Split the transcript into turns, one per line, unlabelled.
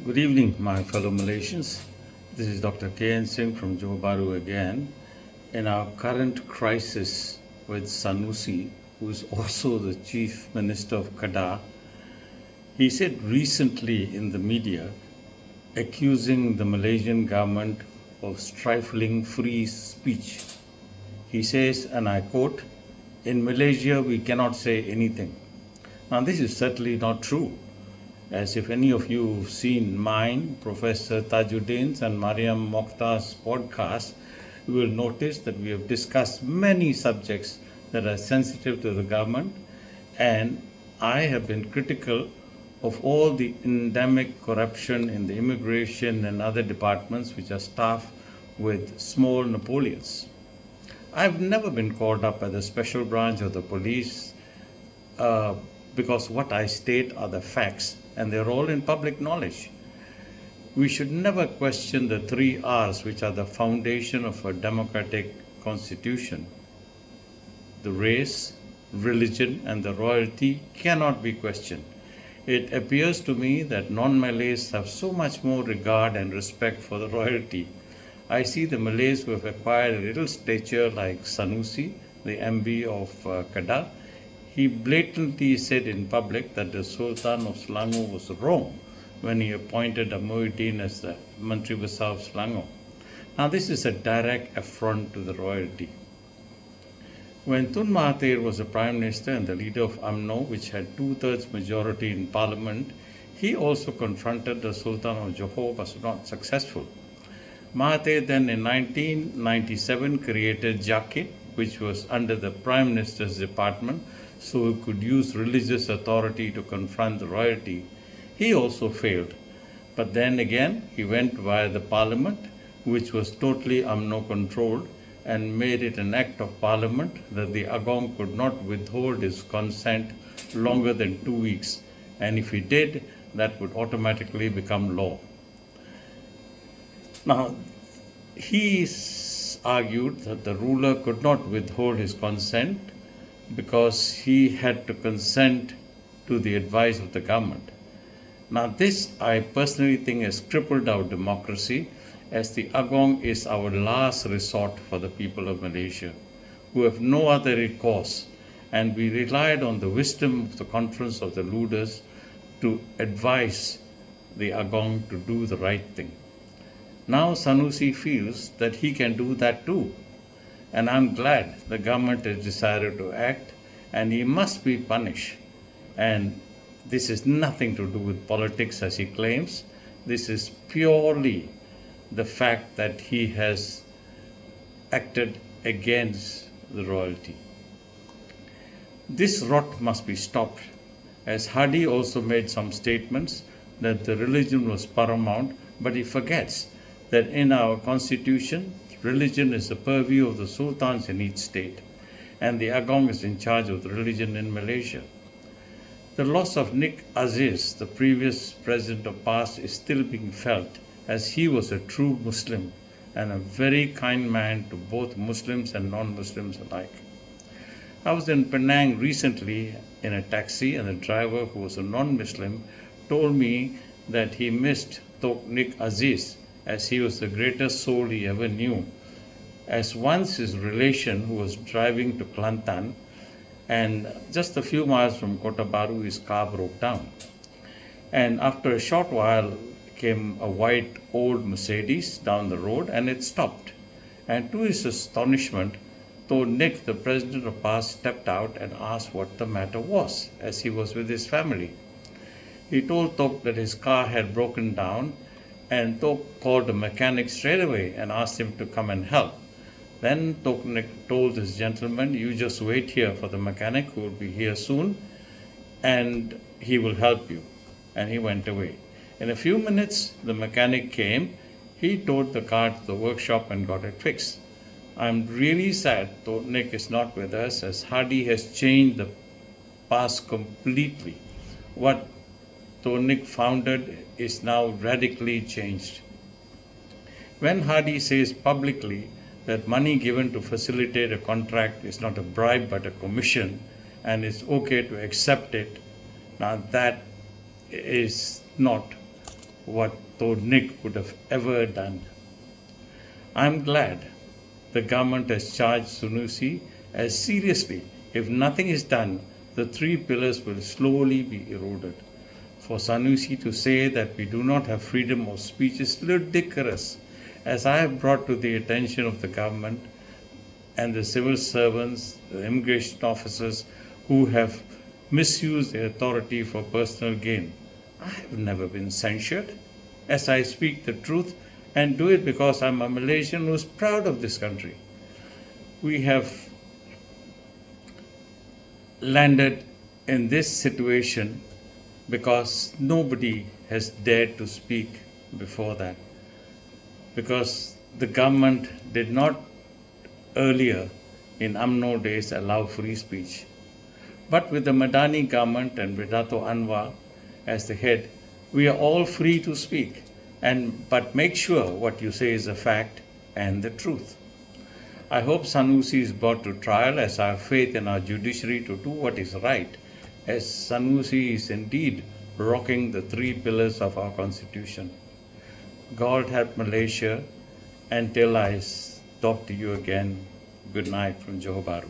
Good evening, my fellow Malaysians. This is Dr. K.N. Singh from Johor Bahru again. In our current crisis with Sanusi, who is also the Chief Minister of Kedah, he said recently in the media, accusing the Malaysian government of stifling free speech. He says, and I quote, "In Malaysia, we cannot say anything." Now, this is certainly not true. As if any of you have seen mine, Professor Tajuddin's and Mariam Mokhtar's podcast, you will notice that we have discussed many subjects that are sensitive to the government, and I have been critical of all the endemic corruption in the immigration and other departments which are staffed with small Napoleons. I've never been called up by the special branch of the police because what I state are the facts, and they're all in public knowledge. We should never question the 3 R's, which are the foundation of a democratic constitution. The race, religion, and the royalty cannot be questioned. It appears to me that non-Malays have so much more regard and respect for the royalty. I see the Malays who have acquired a little stature like Sanusi, the MB of Kedah. He blatantly said in public that the Sultan of Selangor was wrong when he appointed Muhyiddin as the Menteri Besar of Selangor. Now, this is a direct affront to the royalty. When Tun Mahathir was the Prime Minister and the leader of UMNO, which had 2/3 majority in Parliament, he also confronted the Sultan of Johor but was not successful. Mahathir then in 1997 created JAKIT, which was under the Prime Minister's department, so he could use religious authority to confront the royalty. He also failed. But then again, he went via the parliament, which was totally UMNO controlled, and made it an act of parliament that the Agong could not withhold his consent longer than 2 weeks. And if he did, that would automatically become law. Now, he argued that the ruler could not withhold his consent because he had to consent to the advice of the government. Now, this I personally think has crippled our democracy, as the Agong is our last resort for the people of Malaysia, who have no other recourse, and we relied on the wisdom of the conference of the leaders to advise the Agong to do the right thing. Now Sanusi feels that he can do that too. And I'm glad the government has decided to act, and he must be punished. And this is nothing to do with politics, as he claims. This is purely the fact that he has acted against the royalty. This rot must be stopped, as Hadi also made some statements that the religion was paramount, but he forgets that in our constitution, religion is the purview of the sultans in each state, and the Agong is in charge of the religion in Malaysia. The loss of Nik Aziz, the previous president of PAS, is still being felt, as he was a true Muslim and a very kind man to both Muslims and non-Muslims alike. I was in Penang recently in a taxi, and the driver, who was a non-Muslim, told me that he missed Tok Nik Aziz, as he was the greatest soul he ever knew. As once his relation, who was driving to Kelantan, and just a few miles from Kota Baru, his car broke down. And after a short while came a white old Mercedes down the road, and it stopped. And to his astonishment, Tok Nik, the president of PAS, stepped out and asked what the matter was, as he was with his family. He told Tok that his car had broken down, and Tok called the mechanic straight away and asked him to come and help. Then Tok Nik told this gentleman, "You just wait here for the mechanic, who will be here soon, and he will help you." And he went away. In a few minutes, the mechanic came. He towed the car to the workshop and got it fixed. I'm really sad Tok Nik is not with us, as Hadi has changed the past completely. What Tok Nik founded is now radically changed. When Hadi says publicly that money given to facilitate a contract is not a bribe but a commission, and it's okay to accept it, now that is not what Nick would have ever done. I'm glad the government has charged Sanusi as seriously. If nothing is done, the three pillars will slowly be eroded. For Sanusi to say that we do not have freedom of speech is ludicrous, as I have brought to the attention of the government and the civil servants, the immigration officers who have misused their authority for personal gain. I have never been censured, as I speak the truth and do it because I'm a Malaysian who's proud of this country. We have landed in this situation because nobody has dared to speak before that, because the government did not earlier in UMNO days allow free speech. But with the Madani government and with Dato' Anwar as the head, we are all free to speak, but make sure what you say is a fact and the truth. I hope Sanusi is brought to trial, as I have faith in our judiciary to do what is right, as Sanusi is indeed rocking the three pillars of our constitution. God help Malaysia. Until I talk to you again, good night from Johor Bahru.